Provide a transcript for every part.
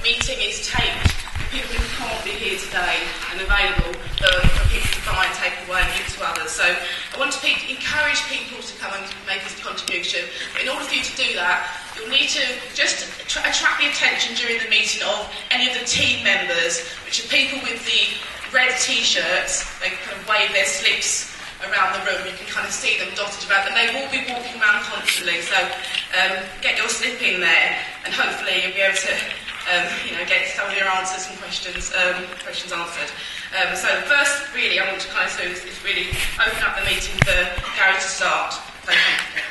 meeting is taped. People who can't be here today and available for people to buy and take away and give to others. So I want to encourage people to come and make a contribution. But in order for you to do that, you'll need to just attract the attention during the meeting of any of the team members, which are people with the red T-shirts. They kind of wave their slips around the room. You can kind of see them dotted around, and they will be walking around constantly. So get your slip in there, and hopefully you'll be able to get some of your answers and questions answered. So first, really, I want to kind of do is really open up the meeting for Gary to start. Thank you.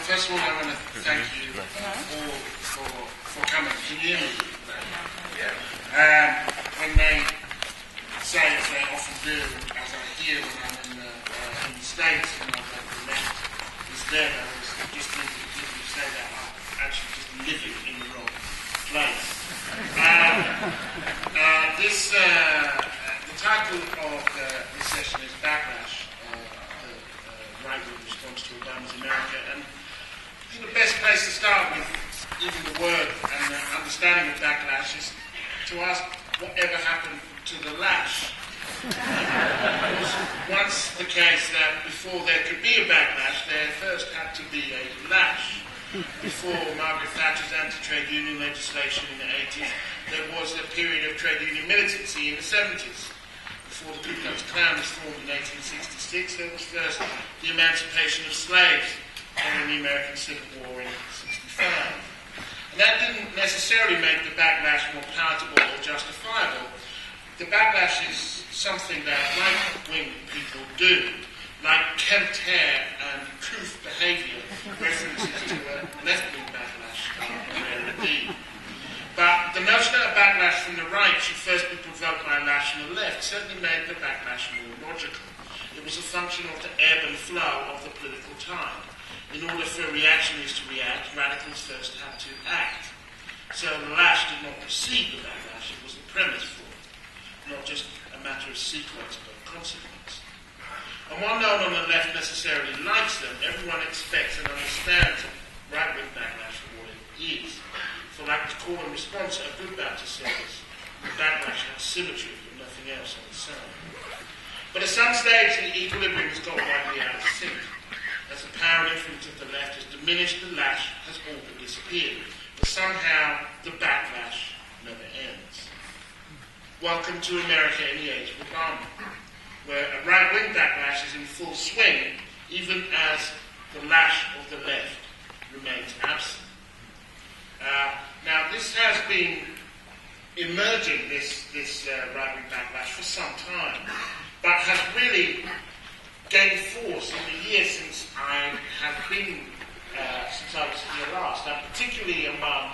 First of all, I want to thank you all for coming. Can you hear me? Yeah. When they say, as they often do, as I hear when I'm in the States, and I've got the left is there, I was just thinking, if you say that, I'm actually just living in the wrong place. The title of this session is Backlash, the right-wing response to Obama's America, and I think the best place to start with even the word and the understanding of backlash is to ask whatever happened to the lash. It was once the case that before there could be a backlash, there first had to be a lash. Before Margaret Thatcher's anti-trade union legislation in the 80s, there was a period of trade union militancy in the 70s. Before the Ku Klux Klan was formed in 1866, there was first the emancipation of slaves during the American Civil War in 1965. And that didn't necessarily make the backlash more palatable or justifiable. The backlash is something that right-wing people do, like Kempt hair and couth behaviour. References to a left-wing backlash are rare indeed. But the notion of a backlash from the right should first be provoked by a lash from the left certainly made the backlash more logical. It was a function of the ebb and flow of the political time. In order for reactionaries to react, radicals first had to act. So the lash did not precede the backlash, it was the premise for it, not just a matter of sequence but consequence. And while no one on the left necessarily likes them, everyone expects and understands right-wing backlash for what it is. For like the call and response at a good Baptist service, the backlash has symmetry but nothing else on its own. But at some stage the equilibrium has got widely out of sync. As the power and influence of the left has diminished, the lash has all but disappeared. But somehow, the backlash never ends. Welcome to America in the age of Obama, where a right-wing backlash is in full swing, even as the lash of the left remains absent. Now, this has been emerging, this right-wing backlash, for some time, but has really gained force in the years since I have been, since I was here last, and particularly among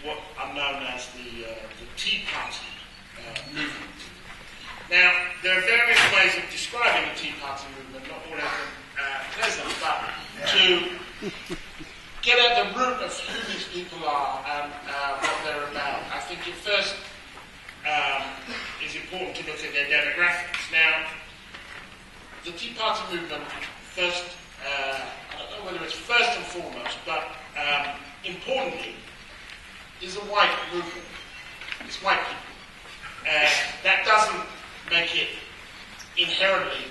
what are known as the Tea Party movement. Now, there are various ways of describing the Tea Party movement, not all of them pleasant, but to get at the root of who these people are and what they're about, I think it first is important to look at their demographics. Now, the Tea Party movement, first, I don't know whether it's first and foremost, but importantly, is a white movement. It's white people. That doesn't make it inherently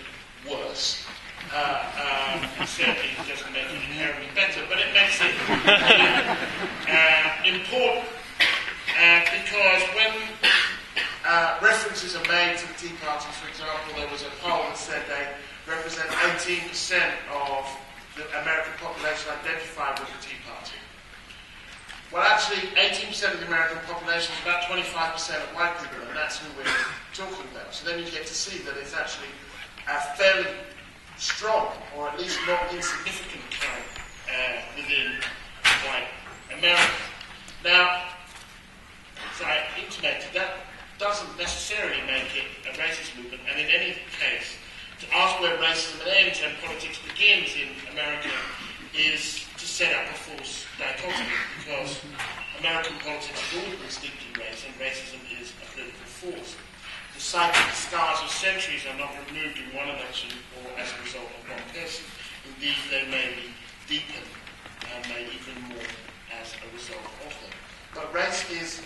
worse. It certainly doesn't make it inherently better, but it makes it important because when references are made to the Tea Party, for example, there was a poll that said they represent 18% of the American population identified with the Tea Party. Well, actually, 18% of the American population is about 25% of white people, and that's who we're talking about. So then you get to see that it's actually a fairly strong, or at least not insignificant current within white America. Now, as I intimated, that doesn't necessarily make it a racist movement, and in any case, to ask where racism ends and politics begins in America is to set up a false dichotomy, because American politics has always been steeped in race, and racism is a political force. The psychic scars of centuries are not removed in one election or Indeed, they may deepen and may even more as a result of them. But race is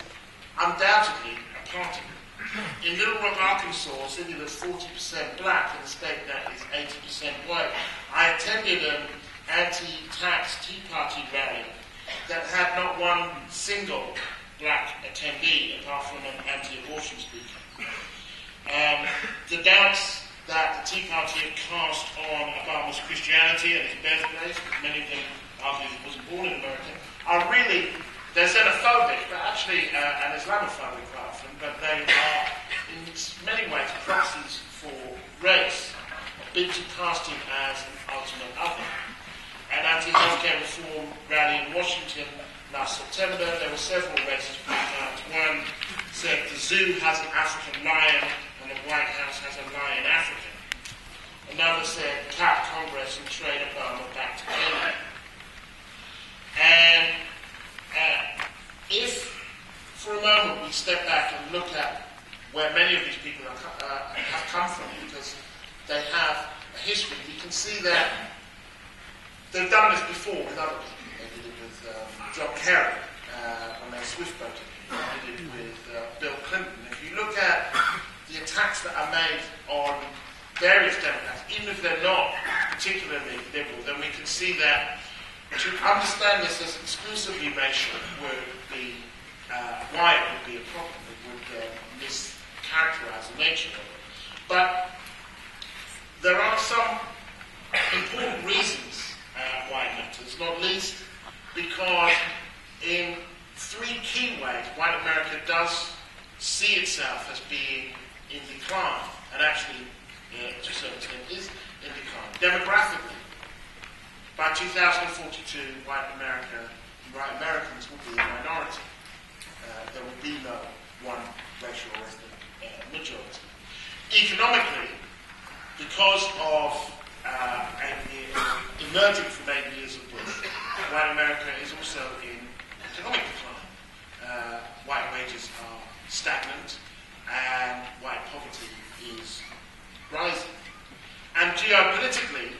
undoubtedly a part of it. In Little Rock, Arkansas, a city that's 40% black in a state that is 80% white, I attended an anti-tax Tea Party rally that had not one single black attendee apart from an anti-abortion speaker. The doubts that the Tea Party had cast on Obama's Christianity and his birthplace, because many of them argue he wasn't born in America, are really, they're xenophobic, but actually, and Islamophobic quite often, but they are in many ways proxies for race, bid to cast him as an ultimate other. An anti-healthcare reform rally in Washington last September, there were several racist breakouts. One said the zoo has an African lion and the White House has a lion African. Another said cap Congress and trade Obama back to Kenya. And if, for a moment, we step back and look at where many of these people have come from, because they have a history, we can see that they've done this before with other people. They did it with John Kerry when they swift-boated. They did it with Bill Clinton. If you look at the attacks that are made on various Democrats, even if they're not particularly liberal, then we can see that to understand this as exclusively racial would be why it would be a problem. It would mischaracterize the nature of it. But there are some important reasons why it matters, not least because in three key ways white America does see itself as being in decline, and actually, to a certain extent, is in decline. Demographically, by 2042, white Americans will be a minority. There will be no one racial or ethnic majority. Economically, because of emerging from 8 years of Bush, white America is also in economic decline. White wages are stagnant, and white poverty is rising. And geopolitically,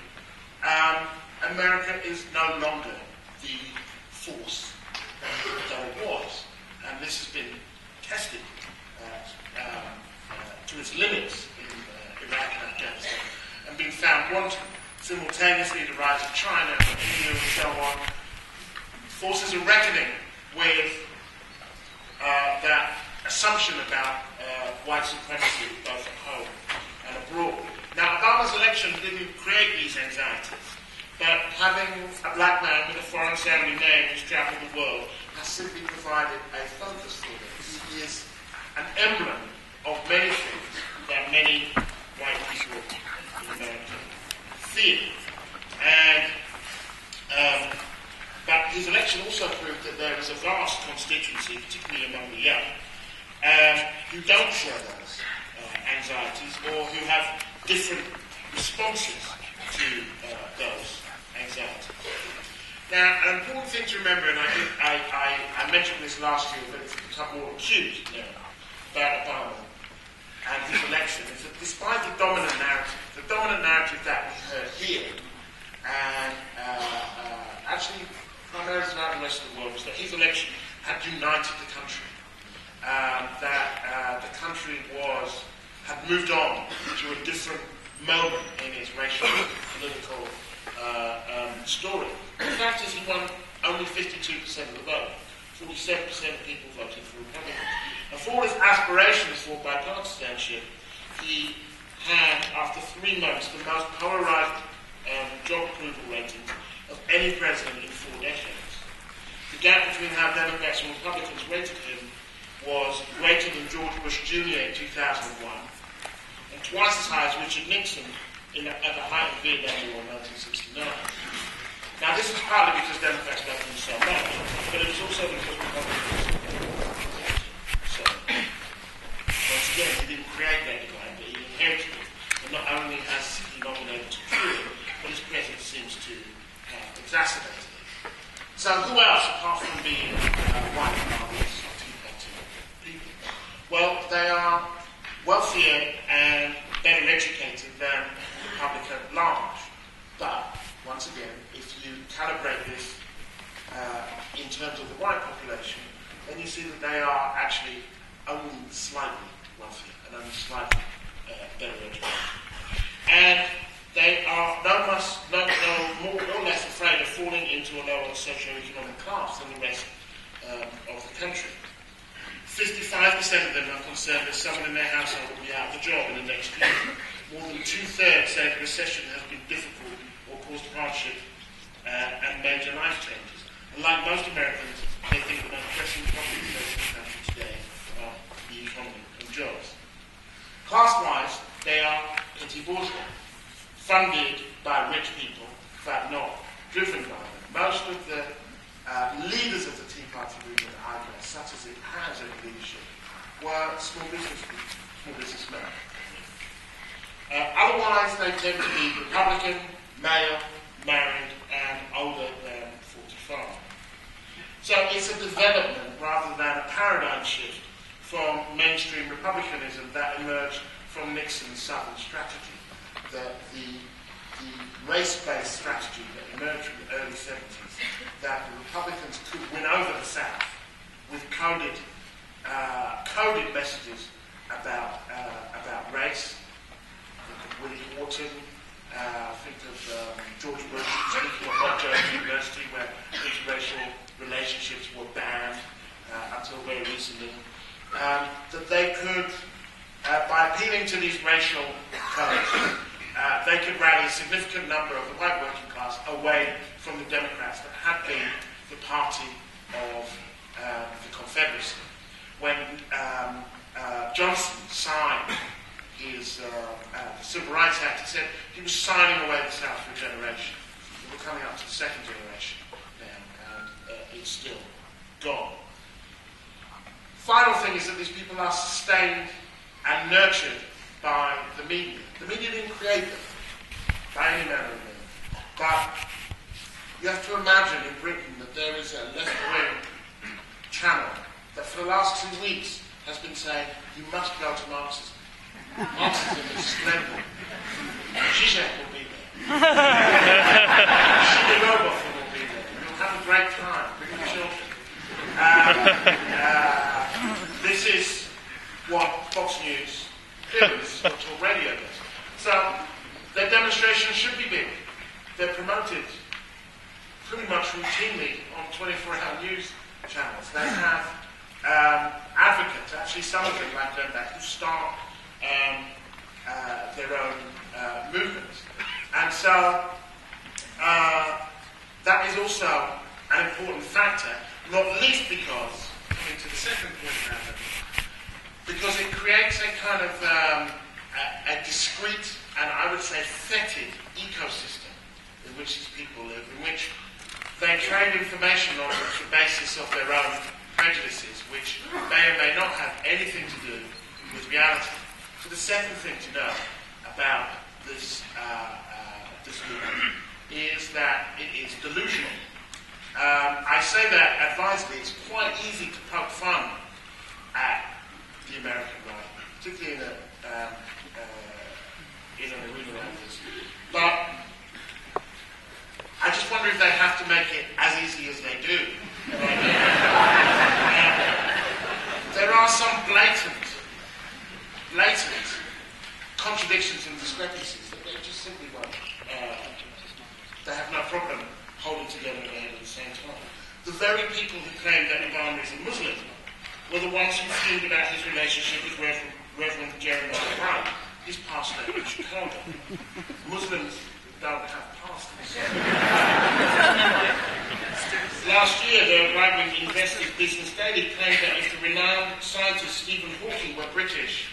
America is no longer the force that it was. And this has been tested to its limits in Iraq and Afghanistan, and been found wanting. Simultaneously, the rise of China and India and so on, forces are reckoning with that assumption about white supremacy both at home and abroad. Now, Obama's election didn't create these anxieties, but having a black man with a foreign-sounding name who's travelled the world has simply provided a focus for him. He is an emblem of many things that many white people in America fear. And but his election also proved that there is a vast constituency, particularly among the young, who don't share those anxieties or who have different responses to those anxieties. Now, an important thing to remember, and I mentioned this last year, but it's become more acute now about Obama and his election, is that despite the dominant narrative that we heard here, and actually primarily throughout the rest of the world, was that his election had united the country. That the country had moved on to a different moment in its racial political story. The fact is he won only 52% of the vote. 47% of people voted for Republican. And for his aspirations for bipartisanship, he had, after 3 months, the most polarized job approval ratings of any president in 4 decades. The gap between how Democrats and Republicans rated him was greater than George Bush Jr. in 2001, and twice as high as Richard Nixon at the height of the Vietnam War in 1969. Now, this is partly because Democrats loved him so much, but it was also because Republicans so, once again, he didn't create that decline, but he inherited it. And not only has he not been able to cure it, but his presence seems to have exacerbated it. So who else, apart from being white farmers or Tea Party people? Well, they are wealthier and better educated than the public at large. But, once again, terms of the white population, then you see that they are actually only slightly wealthier and only slightly better educated. And they are no more or less afraid of falling into a lower socio-economic class than the rest of the country. 55% of them are concerned that someone in their household will be out of a job in the next year. More than two-thirds say the recession has been difficult or caused hardship and major life changes. And like most Americans, they think the most pressing problems facing the country today are the economy and jobs. Class-wise, they are petit bourgeois, funded by rich people, but not driven by them. Most of the leaders of the Tea Party movement, I guess, such as it has any leadership, were small businessmen. Otherwise, they tend to be Republican, male, married, and older than 45. So it's a development rather than a paradigm shift from mainstream republicanism that emerged from Nixon's Southern strategy. The race-based strategy that emerged from the early 70s, that the Republicans could win over the South with coded messages about race. Think of Willie Horton, think of George Bush speaking at Rutgers University, where interracial relationships were banned until very recently. That they could, by appealing to these racial codes, they could rally a significant number of the white working class away from the Democrats that had been the party of the Confederacy. When Johnson signed his Civil Rights Act, he said he was signing away the South for a generation. We're coming up to the second generation now, and it's still gone. Final thing is that these people are sustained and nurtured by the media. The media didn't create them by any manner of means. But you have to imagine in Britain that there is a left-wing channel that for the last 2 weeks has been saying, you must go to Marxism. Marxism is splendid. Zizek will be there. Shigeroboff will be there. You'll have a great time. Bring the children. This is what Fox News does, what talk radio does. So their demonstrations should be big. They're promoted pretty much routinely on 24-hour news channels. They have advocates, actually some of them like them back, who start their own movements. And so that is also an important factor, not least because, coming to the second point about it, because it creates a kind of a discrete and I would say fetid ecosystem in which these people live, in which they trade information on the basis of their own prejudices, which may or may not have anything to do with reality. So the second thing to know about this movement is that it is delusional. I say that advisedly. It's quite easy to poke fun at the American right, particularly in an arena like this. But I just wonder if they have to make it as easy as they do. There are some blatant contradictions and discrepancies that they just simply won't. They have no problem holding together their head at the same time. The very people who claim that Obama is a Muslim were the ones who fumed about his relationship with Reverend Jeremiah Wright, his pastor in Chicago. Muslims don't have pastors. Last year, the right-wing Investors Business Daily claimed that if the renowned scientist Stephen Hawking were British,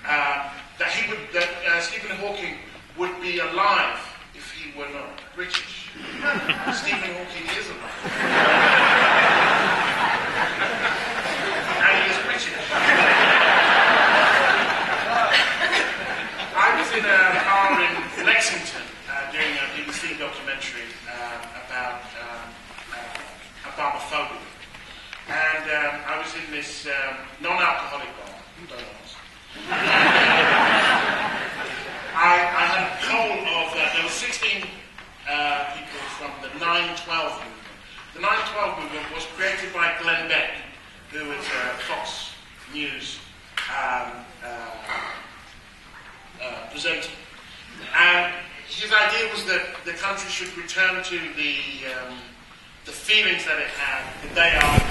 that Stephen Hawking would be alive if he were not British. Stephen Hawking is alive. And he is British. I was in a car in Lexington doing a BBC documentary about Islamophobia. And I was in this non-alcoholic bar. Don't ask. I had a poll of, there were 16 people from the 9/12 movement, The 9/12 movement was created by Glenn Beck, who was a Fox News presenter. And his idea was that the country should return to the feelings that it had the day after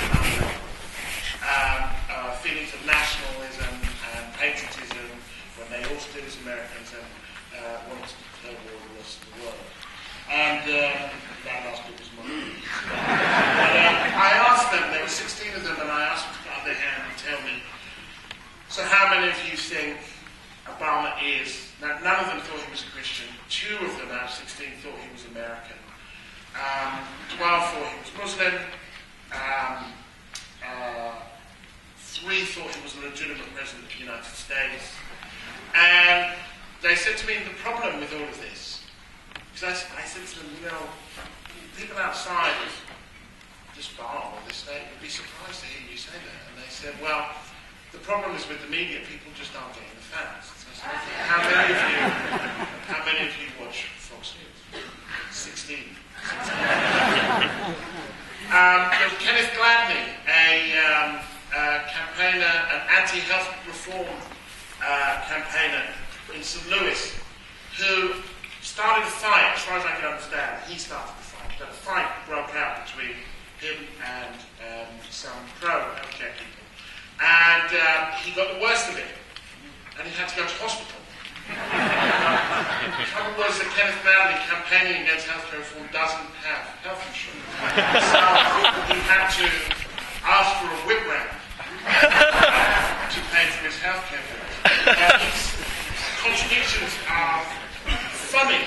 9/11, feelings of nationalism and patriotism when they all stood as Americans and wanted to declare war on the rest of the world. And that last bit was mine. But I asked them, there were 16 of them, and I asked them to put up their hand and tell me, so how many of you think Obama is? Now, none of them thought he was a Christian. 2 of them out of 16 thought he was American. 12 thought he was Muslim. 3 thought he was a legitimate president of the United States. And they said to me, the problem with all of this, because I said to them, people outside of this bar or this state would be surprised to hear you say that. And they said, well, the problem is with the media, people just aren't getting the facts. So I said, okay, how many of you watch Fox News? 16. There was Kenneth Gladney, a campaigner, an anti-health reform campaigner in St. Louis, who started a fight, as far as I can understand. He started the fight. But a fight broke out between him and some pro-healthcare people. And he got the worst of it. And he had to go to hospital. The trouble was that Kenneth Gladney, campaigning against healthcare reform, doesn't have health insurance. So he had to ask for a whip round to pay for his healthcare bills. His contradictions are funny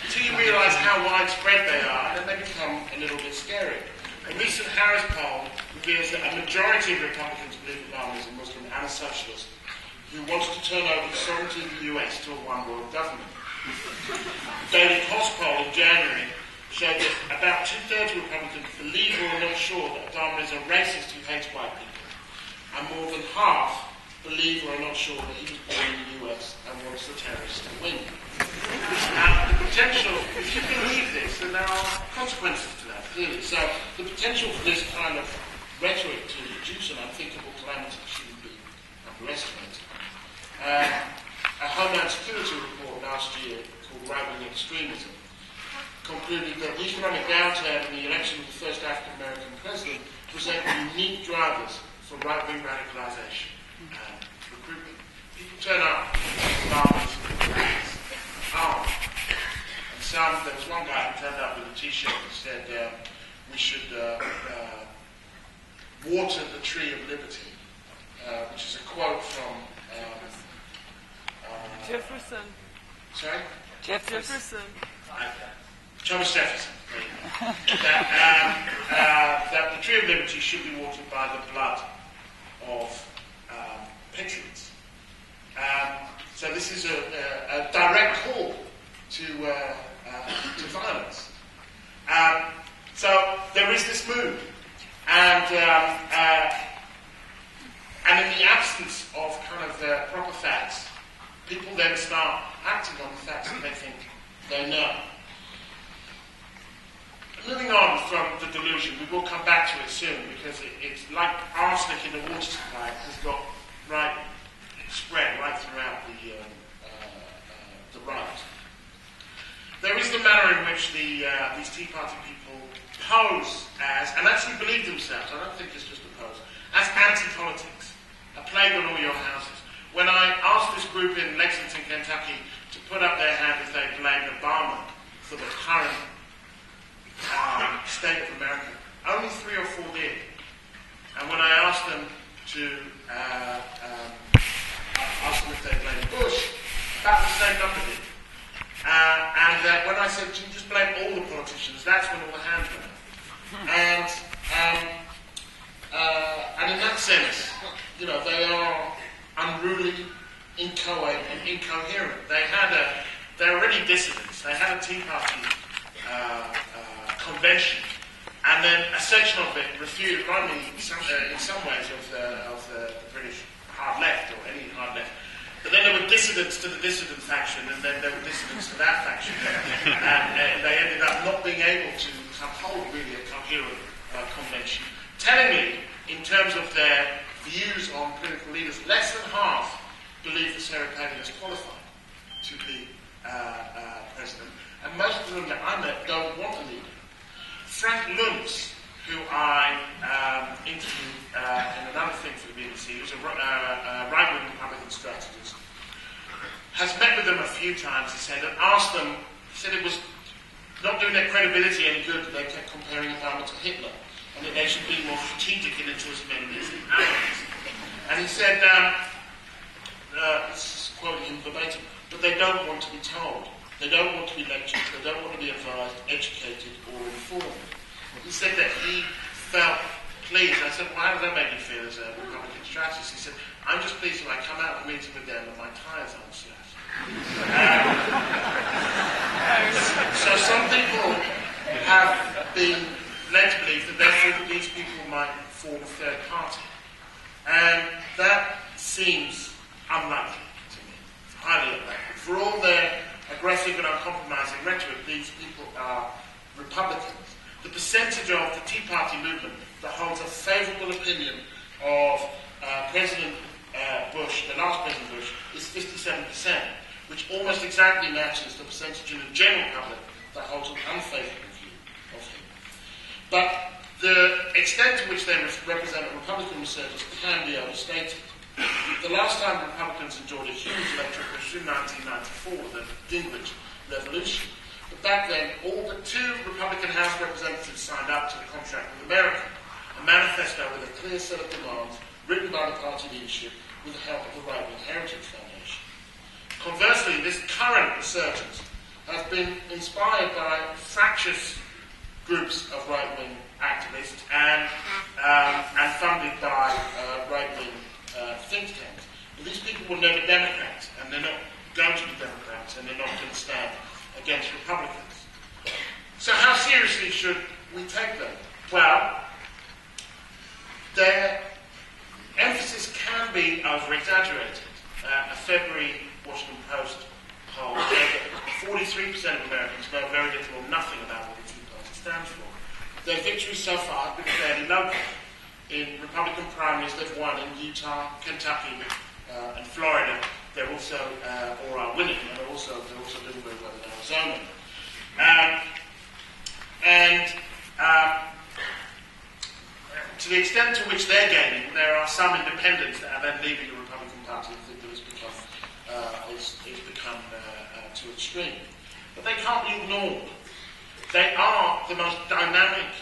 until you realise how widespread they are, and then they become a little bit scary. A recent Harris poll reveals that a majority of Republicans believe Obama is a Muslim and a socialist who wants to turn over the sovereignty of the US to a one-world government. The Daily Kos poll in January showed that about 2/3 of Republicans believe or are not sure that Obama is a racist who hates white people, and more than half believe or are not sure that he was born in the US and wants the terrorists to win. Now, the potential, if you believe this, then there are consequences to that, clearly. So the potential for this kind of rhetoric to produce an unthinkable calamity shouldn't be underestimated. A Homeland Security report last year called Right-Wing Extremism concluded that the economic downturn in the election of the first African-American president presented unique drivers for right-wing radicalization and recruitment. People turn up with arms, armed. And there was one guy who turned up with a t-shirt that said, we should water the tree of liberty, which is a quote from Jefferson. Sorry? Jefferson. Thomas Jefferson. That the tree of liberty should be watered by the blood of patriots. So this is a direct call to violence. So there is this mood, and in the absence of kind of proper facts, people then start acting on the facts that they think they know. Moving on from the delusion, we will come back to it soon because it's like arsenic in the water supply. It has got spread right throughout the right. There is the manner in which these Tea Party people pose as, and actually believe themselves, I don't think it's just a pose, as anti-politics, a plague on all your houses. When I asked this group in Lexington, Kentucky, to put up their hand if they blamed Obama for the current state of America, only 3 or 4 did. And when I asked them to ask them if they blamed Bush, about the same number did. And when I said, do you just blame all the politicians, that's when all the hands went up. And in that sense, they are unruly, inchoate, and incoherent. They're already dissidents. They had a Tea Party convention, and then a section of it refused, reminding me in some ways of the British hard left, or any hard left. But then there were dissidents to the dissident faction, and then there were dissidents to that faction. And they ended up not being able to uphold really a nation. Tellingly, in terms of their views on political leaders, less than half believe that Sarah Palin is qualified to be president, and most of them that I met don't want a leader. Frank Luntz, who I interviewed in another thing for the BBC, who's a right-wing Republican strategist, has met with them a few times, he said, and asked them, he said it was not doing their credibility any good that they kept comparing Obama to Hitler, and that they should be more strategic in their choice of enemies and allies. And he said, this is quoting him verbatim, but they don't want to be told. They don't want to be lectured. They don't want to be advised, educated, or informed. He said that he felt pleased. I said, well, how does that make you feel as a Republican strategist? He said, I'm just pleased when I come out of a meeting with them and my tyres aren't slashed. So some people have been led to believe that therefore these people might form a third party. And that seems unlikely to me. It's highly unlikely. For all their aggressive and uncompromising rhetoric, these people are Republicans. The percentage of the Tea Party movement that holds a favourable opinion of President Bush, the last President Bush, is 57%, which almost exactly matches the percentage in the general public that holds an unfavourable view of him. But the extent to which they represent a Republican resurgence can be overstated. The last time Republicans enjoyed a huge electoral push was in 1994, the Gingrich Revolution. But back then, all but 2 Republican House representatives signed up to the contract with America, a manifesto with a clear set of demands written by the party leadership with the help of the Right-Wing Heritage Foundation. Conversely, this current resurgence has been inspired by fractious groups of right-wing activists and funded by right-wing think tanks. But these people were never Democrats, and they're not going to be Democrats, and they're not going to stand against Republicans. So how seriously should we take them? Well, their emphasis can be over-exaggerated. A February Washington Post poll showed that 43% of Americans know very little or nothing about what the Tea Party stands for. Their victories so far have been fairly local. In Republican primaries, they've won in Utah, Kentucky, and Florida. They're also, or are winning, and they're also doing very well in Arizona. To the extent to which they're gaining, there are some independents that are then leaving the Republican Party and think that it's become too extreme. But they can't be ignored. They are the most dynamic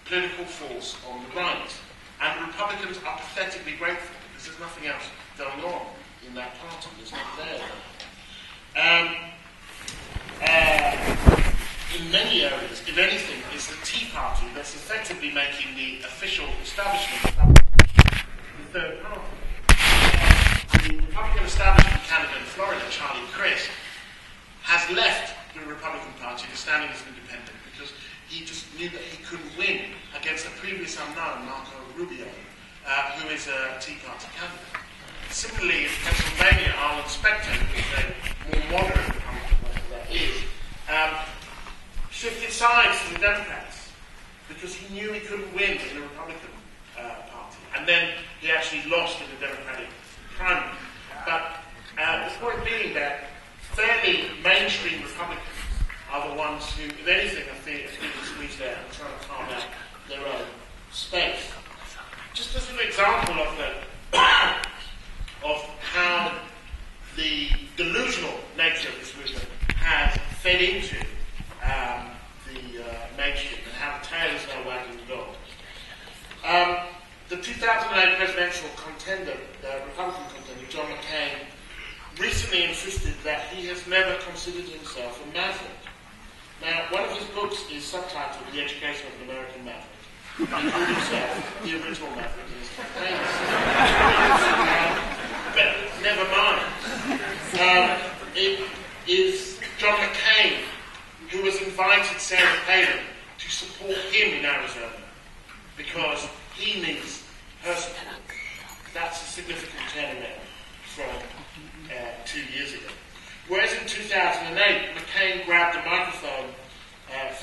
political force on the right. And Republicans are pathetically grateful because there's nothing else going on in that party. It's not there. In many areas, if anything, it's the Tea Party that's effectively making the official establishment the third party. The Republican establishment candidate in Florida, Charlie Crist, has left the Republican Party to standing as an independent because he just knew that he couldn't win against a previous unknown, Marco Rubio, who is a Tea Party candidate. Similarly, in Pennsylvania, Arlen Specter, who is a more moderate Republican, whatever that is, shifted sides to the Democrats because he knew he couldn't win in the Republican Party. And then he actually lost in the Democratic primary. But the point being that fairly mainstream Republicans are the ones who, if anything, are feeling squeezed out and trying to carve out their own space. Just as an example of how the delusional nature of this movement has fed into the mainstream and how the tail is now wagging the dog. The 2008 presidential contender, Republican contender, John McCain, recently insisted that he has never considered himself a maverick. Now, one of his books is subtitled The Education of an American Maverick. He called himself the original maverick in his campaign. But never mind. It is John McCain who has invited Sarah Palin to support him in Arizona because he needs her support. That's a significant turnaround from 2 years ago. Whereas in 2008, McCain grabbed a microphone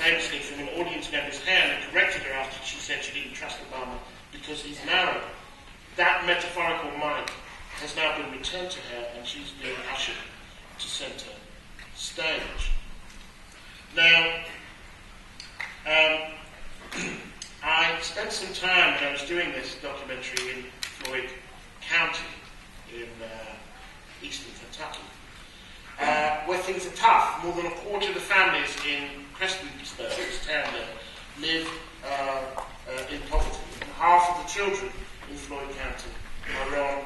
famously from an audience member's hand and corrected her after she said she didn't trust Obama because he's narrow. That metaphorical mic has now been returned to her and she's being ushered to centre stage. Now, I spent some time when I was doing this documentary in Floyd County in eastern Kentucky, where things are tough. More than a quarter of the families in Prestonsburg, this town there, live in poverty. And half of the children in Floyd County are on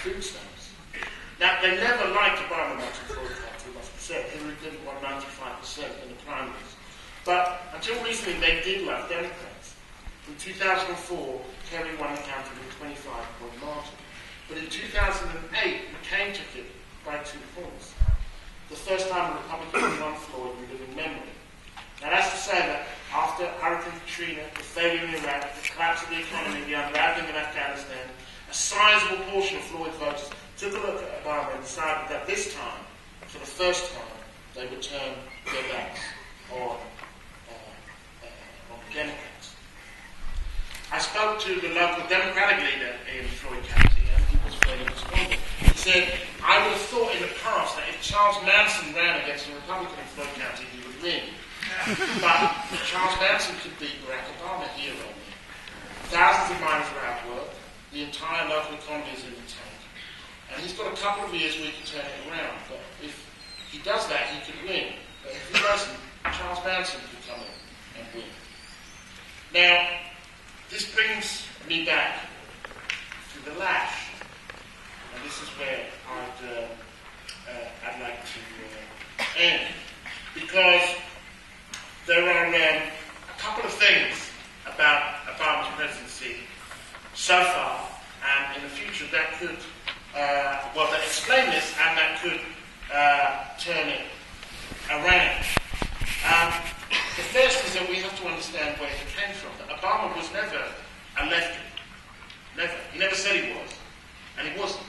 food stamps. Now, they never liked Obama much in Floyd County, it must be said. Hillary Clinton won 95% in the primaries. But until recently, they did love Democrats. In 2004, Kerry won the county with a 25-point margin. But in 2008, McCain took it by 2 points. The first time a Republican won Floyd in living memory. Now that's to say that after Hurricane Katrina, the failure in Iraq, the collapse of the economy, the unraveling of Afghanistan, a sizable portion of Floyd's voters took a look at Obama and decided that this time, for the first time, they would turn their backs on Democrats. I spoke to the local Democratic leader in Floyd County, and he was very despondent. He said, I would have thought in the past that if Charles Manson ran against a Republican in Floyd County, he would win. But Charles Manson could beat Barack Obama here only. Thousands of miners are out of work. The entire local economy is in the tank. And he's got a couple of years where he can turn it around. But if he does that, he could win. But if he doesn't, Charles Manson could come in and win. Now, this brings me back to the lash. And this is where I'd like to end. Because there are a couple of things about Obama's presidency so far and in the future that could, that explain this and that could turn it around. The first is that we have to understand where he came from. That Obama was never a lefty. Never. He never said he was. And he wasn't.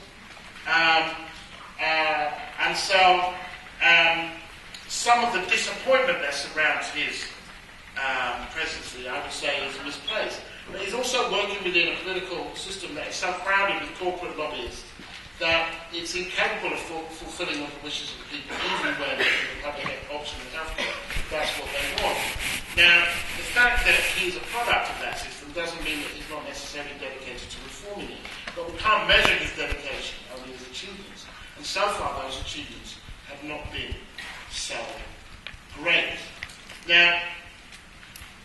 And so some of the disappointment that surrounds his presidency, I would say, is misplaced. But he's also working within a political system that is so crowded with corporate lobbyists that it's incapable of fulfilling the wishes of the people, even when the public get option of healthcare. That's what they want. Now, the fact that he's a product of that system doesn't mean that he's not necessarily dedicated to reforming it. But we can't measure his dedication, only his achievements. And so far, those achievements have not been so great. Now,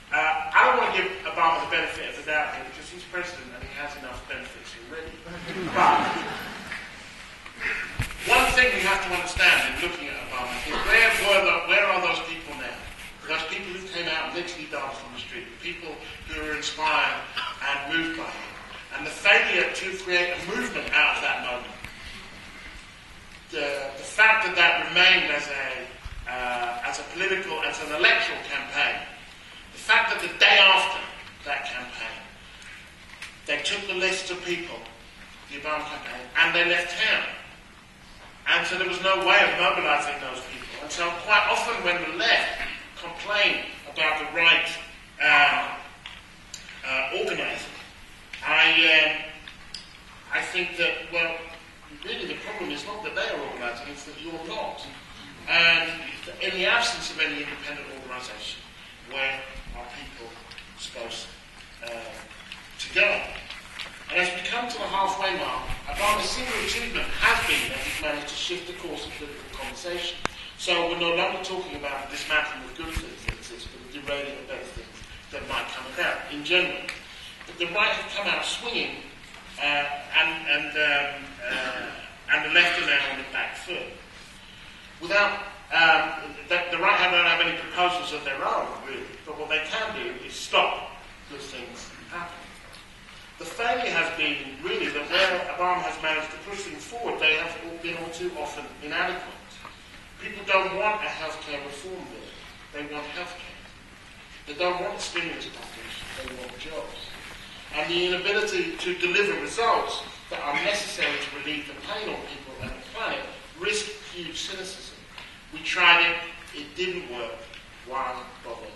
I don't want to give Obama the benefit of the doubt here because he's president and he has enough benefits already. But one thing we have to understand in looking at Obama is where are those people now? Those people who came out and literally danced on the street, people who were inspired and moved by him. And the failure to create a movement out of that moment. The fact that that remained as a political, as an electoral campaign. The fact that the day after that campaign, they took the list of people, the Obama campaign, and they left town. And so there was no way of mobilizing those people. And so quite often when the left complain about the right organizing, I think that, well, really the problem is not that they are organizing, it's that you're not. And in the absence of any independent organization, where are people supposed to go? And as we come to the halfway mark, Obama's single achievement has been that he's managed to shift the course of political conversation. So we're no longer talking about the dismantling of good things that exist, but the derailing of better things that might come about in general. But the right have come out swinging, and the left are now on the back foot. Without the right don't have any proposals of their own, really, but what they can do is stop good things happening. The failure has been really that where Obama has managed to push things forward, they have been all too often inadequate. People don't want a healthcare reform bill. They want healthcare. They don't want a stimulus package. They want jobs. And the inability to deliver results that are necessary to relieve the pain on people and the planet risk huge cynicism. We tried it. It didn't work. Why bother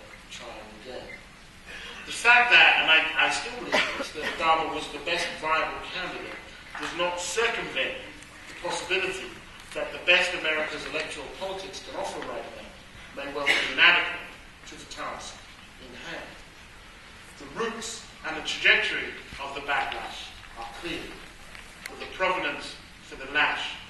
fact that, and I still believe this, that Obama was the best viable candidate, does not circumvent the possibility that the best America's electoral politics can offer right now may well be inadequate to the task in hand. The roots and the trajectory of the backlash are clear, with the provenance for the lash